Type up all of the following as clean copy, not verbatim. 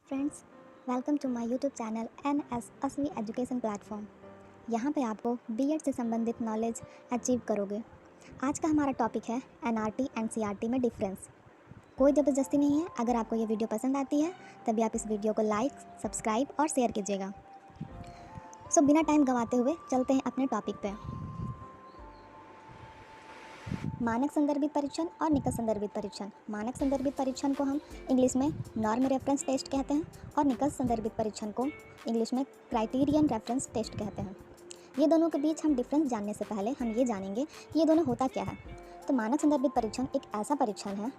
Friends, welcome to my YouTube channel NS असवी education platform. यहाँ पे आपको बीएड से संबंधित नॉलेज अचीव करोगे। आज का हमारा टॉपिक है NRT NCERT में डिफरेंस। कोई ज़बरदस्ती नहीं है। अगर आपको ये वीडियो पसंद आती है तभी आप इस वीडियो को लाइक, सब्सक्राइब और शेयर कीजिएगा। सो बिना टाइम गंवाते हुए चलते हैं अपने टॉपिक पे। मानक संदर्भित परीक्षण और निकट संदर्भित परीक्षण। मानक संदर्भित परीक्षण को हम इंग्लिश में नॉर्म रेफरेंस टेस्ट कहते हैं और निकट संदर्भित परीक्षण को इंग्लिश में क्राइटेरियन रेफरेंस टेस्ट कहते हैं। ये दोनों के बीच हम डिफरेंस जानने से पहले हम ये जानेंगे कि ये दोनों होता क्या है। तो मानक संदर्भित परीक्षण एक ऐसा परीक्षण है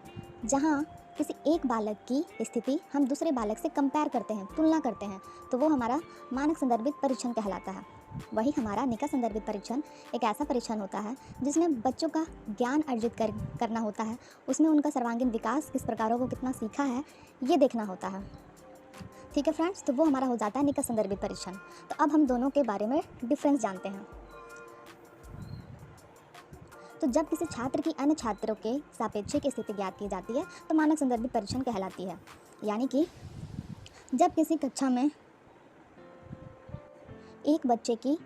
जहाँ किसी एक बालक की स्थिति हम दूसरे बालक से कंपेयर करते हैं, तुलना करते हैं, तो वो हमारा मानक संदर्भित परीक्षण कहलाता है। वही हमारा निकट संदर्भित परीक्षण एक ऐसा परीक्षण होता है जिसमें बच्चों का ज्ञान अर्जित करना होता है। उसमें उनका सर्वांगीण विकास किस प्रकार वो कितना सीखा है ये देखना होता है। ठीक है फ्रेंड्स, तो वो हमारा हो जाता है निकट संदर्भित परीक्षण। तो अब हम दोनों के बारे में डिफरेंस जानते हैं। तो जब किसी छात्र की अन्य छात्रों के सापेक्षिक स्थिति ज्ञात की जाती है तो मानक संदर्भित परीक्षण कहलाती है। यानी कि जब किसी कक्षा में एक बच्चे की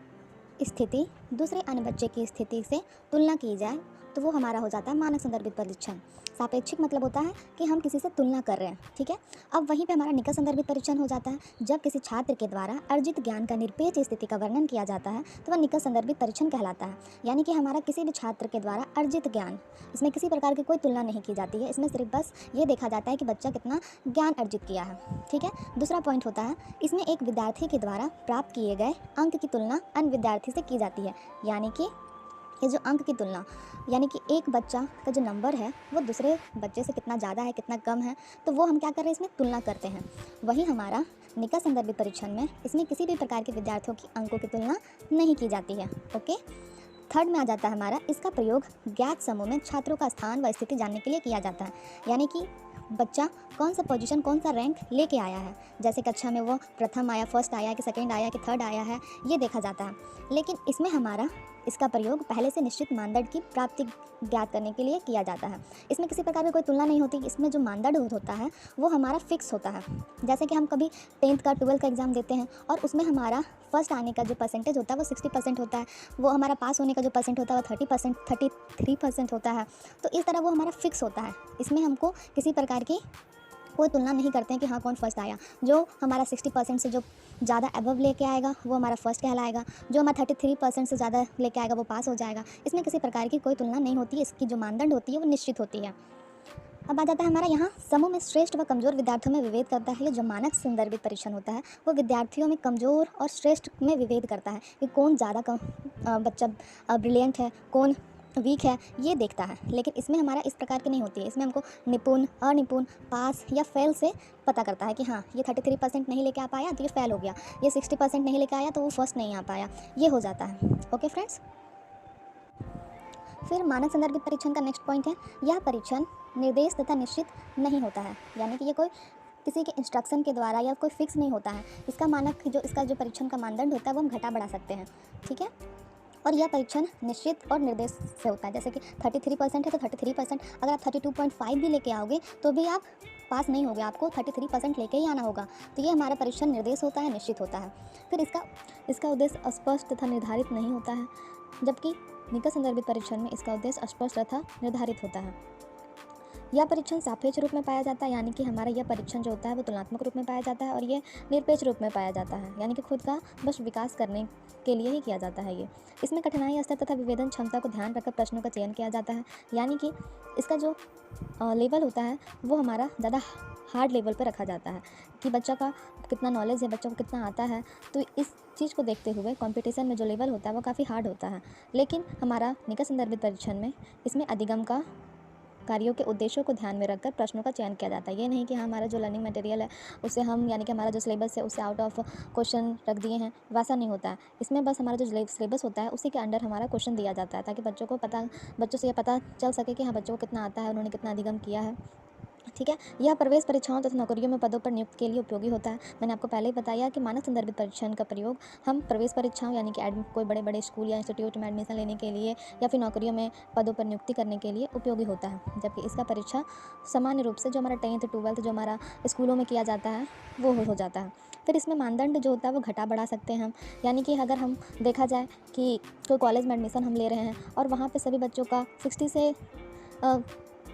स्थिति दूसरे अन्य बच्चे की स्थिति से तुलना की जाए तो वो हमारा हो जाता है मानक संदर्भित परीक्षण। सापेक्षिक मतलब होता है कि हम किसी से तुलना कर रहे हैं। ठीक है, अब वहीं पे हमारा निकट संदर्भित परीक्षण हो जाता है जब किसी छात्र के द्वारा अर्जित ज्ञान का निरपेक्ष स्थिति का वर्णन किया जाता है तो वह निकट संदर्भित परीक्षण कहलाता है। यानी कि हमारा किसी भी छात्र के द्वारा अर्जित ज्ञान, इसमें किसी प्रकार की कोई तुलना नहीं की जाती है। इसमें सिर्फ बस ये देखा जाता है कि बच्चा कितना ज्ञान अर्जित किया है। ठीक है, दूसरा पॉइंट होता है इसमें एक विद्यार्थी के द्वारा प्राप्त किए गए अंक की तुलना अन्य विद्यार्थी से की जाती है। यानी कि ये जो अंक की तुलना, यानी कि एक बच्चा का जो नंबर है वो दूसरे बच्चे से कितना ज़्यादा है कितना कम है, तो वो हम क्या कर रहे हैं, इसमें तुलना करते हैं। वही हमारा निकट संदर्भित परीक्षण में इसमें किसी भी प्रकार के विद्यार्थियों की अंकों की तुलना नहीं की जाती है। ओके, थर्ड में आ जाता है हमारा इसका प्रयोग ज्ञात समूह में छात्रों का स्थान व स्थिति जानने के लिए किया जाता है। यानी कि बच्चा कौन सा पोजीशन, कौन सा रैंक लेके आया है, जैसे कक्षा में वो प्रथम आया, फर्स्ट आया कि सेकंड आया कि थर्ड आया है, ये देखा जाता है। लेकिन इसमें हमारा इसका प्रयोग पहले से निश्चित मानदंड की प्राप्ति ज्ञात करने के लिए किया जाता है। इसमें किसी प्रकार की कोई तुलना नहीं होती। इसमें जो मानदंड होता है वो हमारा फिक्स होता है। जैसे कि हम कभी 10th का 12th का एग्ज़ाम देते हैं और उसमें हमारा फर्स्ट आने का जो परसेंटेज होता है वो 60% होता है, वो हमारा पास होने का जो परसेंट होता है वो 30% 33% होता है। तो इस तरह वो हमारा फिक्स होता है। इसमें हमको किसी प्रकार की कोई तुलना नहीं करते हैं कि हाँ कौन फर्स्ट आया। जो हमारा 60% से जो ज़्यादा अबव लेके आएगा वो हमारा फर्स्ट कहलाएगा, जो हमारा 33% से ज़्यादा लेके आएगा वो पास हो जाएगा। इसमें किसी प्रकार की कोई तुलना नहीं होती है। इसकी जो मानदंड होती है वो निश्चित होती है। अब आ जाता है हमारा यहाँ समूह में श्रेष्ठ व कमज़ोर विद्यार्थियों में विभेद करता है। ये जो मानक संदर्भित परीक्षण होता है वो विद्यार्थियों में कमज़ोर और श्रेष्ठ में विभेद करता है कि कौन ज़्यादा बच्चा ब्रिलियंट है, कौन वीक है, ये देखता है। लेकिन इसमें हमारा इस प्रकार की नहीं होती है। इसमें हमको निपुण, अनिपुण, पास या फेल से पता करता है कि हाँ ये 33% नहीं लेके आ पाया तो ये फेल हो गया, ये 60% नहीं लेके आया तो वो फर्स्ट नहीं आ पाया, ये हो जाता है। ओके फ्रेंड्स, फिर मानक संदर्भित परीक्षण का नेक्स्ट पॉइंट है यह परीक्षण निर्देश तथा निश्चित नहीं होता है। यानी कि ये कोई किसी के इंस्ट्रक्शन के द्वारा या कोई फिक्स नहीं होता है। इसका मानक जो इसका जो परीक्षण का मानदंड होता है वो हम घटा बढ़ा सकते हैं। ठीक है, और यह परीक्षण निश्चित और निर्देश से होता है। जैसे कि 33% है तो 33%, अगर आप 32.5 भी लेके आओगे तो भी आप पास नहीं होगे, आपको 33% लेके ही आना होगा। तो ये हमारा परीक्षण निर्देश होता है, निश्चित होता है। फिर इसका उद्देश्य स्पष्ट तथा निर्धारित नहीं होता है, जबकि निकट संदर्भित परीक्षण में इसका उद्देश्य स्पष्ट तथा निर्धारित होता है। यह परीक्षण सापेक्ष रूप में पाया जाता है। यानी कि हमारा यह परीक्षण जो होता है वो तुलनात्मक रूप में पाया जाता है और ये निरपेक्ष रूप में पाया जाता है। यानी कि खुद का बस विकास करने के लिए ही किया जाता है ये। इसमें कठिनाई स्तर तथा विभेदन क्षमता को ध्यान रखकर प्रश्नों का चयन किया जाता है। यानी कि इसका जो लेवल होता है वो हमारा ज़्यादा हार्ड लेवल पर रखा जाता है कि बच्चा का कितना नॉलेज है, बच्चों को कितना आता है। तो इस चीज़ को देखते हुए कंपटीशन में जो लेवल होता है वो काफ़ी हार्ड होता है। लेकिन हमारा निकट संदर्भित परीक्षण में इसमें अधिगम का कार्यों के उद्देश्यों को ध्यान में रखकर प्रश्नों का चयन किया जाता है। ये नहीं कि हमारा जो लर्निंग मटेरियल है उसे हम, यानी कि हमारा जो सिलेबस है उससे आउट ऑफ क्वेश्चन रख दिए हैं, वैसा नहीं होता है। इसमें बस हमारा जो सिलेबस होता है उसी के अंडर हमारा क्वेश्चन दिया जाता है ताकि बच्चों से ये पता चल सके कि हाँ बच्चों को कितना आता है, उन्होंने कितना अधिगम किया है। ठीक है। यह प्रवेश परीक्षाओं तथा नौकरियों में पदों पर नियुक्ति के लिए उपयोगी होता है। मैंने आपको पहले ही बताया कि मानक संदर्भित परीक्षण का प्रयोग हम प्रवेश परीक्षाओं यानी कि कोई बड़े बड़े स्कूल या इंस्टीट्यूट में एडमिशन लेने के लिए या फिर नौकरियों में पदों पर नियुक्ति करने के लिए उपयोगी होता है। जबकि इसका परीक्षा सामान्य रूप से जो हमारा 10th 12th जो हमारा स्कूलों में किया जाता है वो हो जाता है। फिर इसमें मानदंड जो होता है वो घटा बढ़ा सकते हैं हम, यानी कि अगर हम देखा जाए कि कोई कॉलेज में एडमिशन हम ले रहे हैं और वहाँ पे सभी बच्चों का 60 से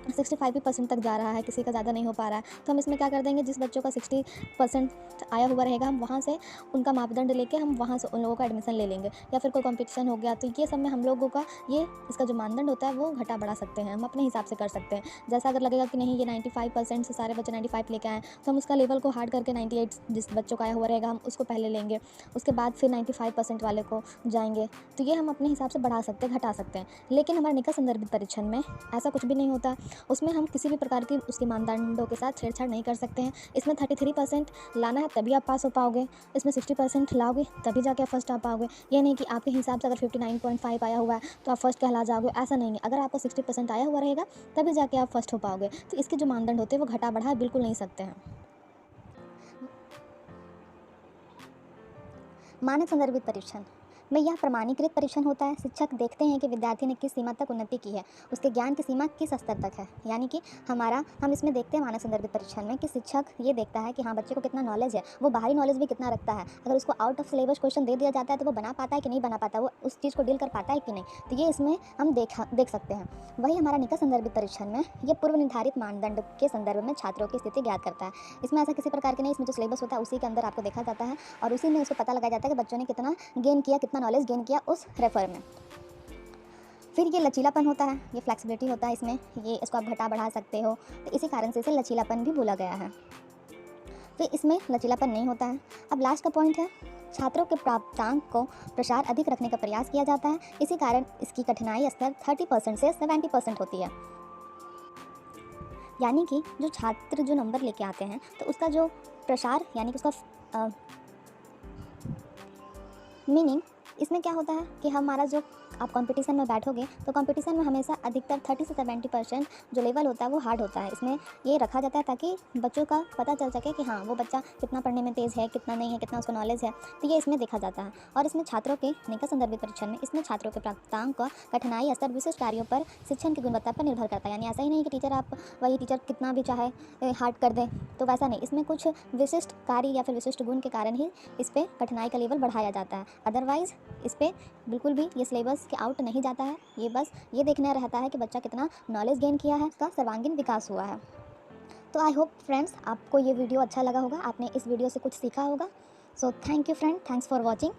65% तक जा रहा है, किसी का ज़्यादा नहीं हो पा रहा है, तो हम इसमें क्या कर देंगे, जिस बच्चों का 60% आया हुआ रहेगा हम वहाँ से उनका मापदंड लेके हम वहाँ से उन लोगों का एडमिशन ले लेंगे। या फिर कोई कंपटीशन हो गया तो ये सब में हम लोगों का ये इसका जो मानदंड होता है वो घटा बढ़ा सकते हैं, हम अपने हिसाब से कर सकते हैं। जैसा अगर लगेगा कि नहीं ये 95% से सारे बच्चे 95 लेके आएँ तो हम उसका लेवल को हार्ड करके 98 जिस बच्चों का आया हुआ रहेगा हम उसको पहले लेंगे, उसके बाद फिर 95% वाले को जाएंगे। तो ये हम अपने हिसाब से बढ़ा सकते हैं, घटा सकते हैं। लेकिन हमारे निकट संदर्भित परीक्षण में ऐसा कुछ भी नहीं होता, उसमें हम किसी भी प्रकार की उसके मानदंडों के साथ छेड़छाड़ नहीं कर सकते हैं। इसमें 33% लाना है तभी आप पास हो पाओगे, इसमें 60% लाओगे तभी जाके आप फर्स्ट आ पाओगे। ये नहीं कि आपके हिसाब से अगर 59.5 आया हुआ है तो आप फर्स्ट कहला जाओगे, ऐसा नहीं है। अगर आपको 60% आया हुआ रहेगा तभी जाके आप फर्स्ट हो पाओगे। तो इसके जो मानदंड होते हैं वो घटा बढ़ा बिल्कुल नहीं सकते हैं। मानक संदर्भित परीक्षण में यह प्रमाणीकृत परीक्षण होता है। शिक्षक देखते हैं कि विद्यार्थी ने किस सीमा तक उन्नति की है, उसके ज्ञान की सीमा किस स्तर तक है। यानी कि हम इसमें देखते हैं मानक संदर्भित परीक्षण में कि शिक्षक ये देखता है कि हाँ बच्चे को कितना नॉलेज है, वो बाहरी नॉलेज भी कितना रखता है। अगर उसको आउट ऑफ सिलेबस क्वेश्चन दे दिया जाता है तो वो बना पाता है कि नहीं बना पाता, वो उस चीज़ को डील कर पाता है कि नहीं, तो ये इसमें हम देख सकते हैं। वही हमारा निकट संदर्भित परीक्षण में ये पूर्व निर्धारित मानदंड के संदर्भ में छात्रों की स्थिति ज्ञात करता है। इसमें ऐसा किसी प्रकार के नहीं, इसमें जो सिलेबस होता है उसी के अंदर आपको देखा जाता है और उसी में उसको पता लगाया जाता है कि बच्चों ने कितना गेन किया, कितना नॉलेज गेन किया उस रेफर में। फिर ये लचीलापन होता है, ये फ्लेक्सिबिलिटी होता है, इसमें ये इसको आप घटा बढ़ा सकते हो, तो इसी कारण से इसे लचीलापन भी बोला गया है। फिर इसमें लचीलापन नहीं होता है। अब लास्ट का पॉइंट है, छात्रों के प्राप्तांक को प्रसार अधिक रखने का प्रयास किया जाता है, इसी कारण इसकी कठिनाई स्तर 30% से 70% होती है। यानी कि जो छात्र जो नंबर लेके आते हैं तो उसका जो प्रसार यानी कि उसका मीनिंग इसमें क्या होता है कि हमारा जो आप कंपटीशन में बैठोगे तो कंपटीशन में हमेशा अधिकतर 30 से 70% जो लेवल होता है वो हार्ड होता है। इसमें ये रखा जाता है ताकि बच्चों का पता चल सके कि हाँ वो बच्चा कितना पढ़ने में तेज़ है, कितना नहीं है, कितना उसको नॉलेज है, तो ये इसमें देखा जाता है। और इसमें छात्रों के निकट संदर्भित परीक्षण में इसमें छात्रों के प्राप्तांक का कठिनाई स्तर विशिष्ट कार्यों पर शिक्षण की गुणवत्ता पर निर्भर करता है। यानी ऐसा ही नहीं कि टीचर आप वही टीचर कितना भी चाहे हार्ड कर दे, तो वैसा नहीं, इसमें कुछ विशिष्ट कार्य या फिर विशिष्ट गुण के कारण ही इस पर कठिनाई का लेवल बढ़ाया जाता है। अदरवाइज़ इस पर बिल्कुल भी ये सिलेबस के आउट नहीं जाता है। ये बस ये देखना रहता है कि बच्चा कितना नॉलेज गेन किया है, उसका सर्वांगीण विकास हुआ है। तो आई होप फ्रेंड्स आपको ये वीडियो अच्छा लगा होगा, आपने इस वीडियो से कुछ सीखा होगा। So thank you friend, thanks for watching.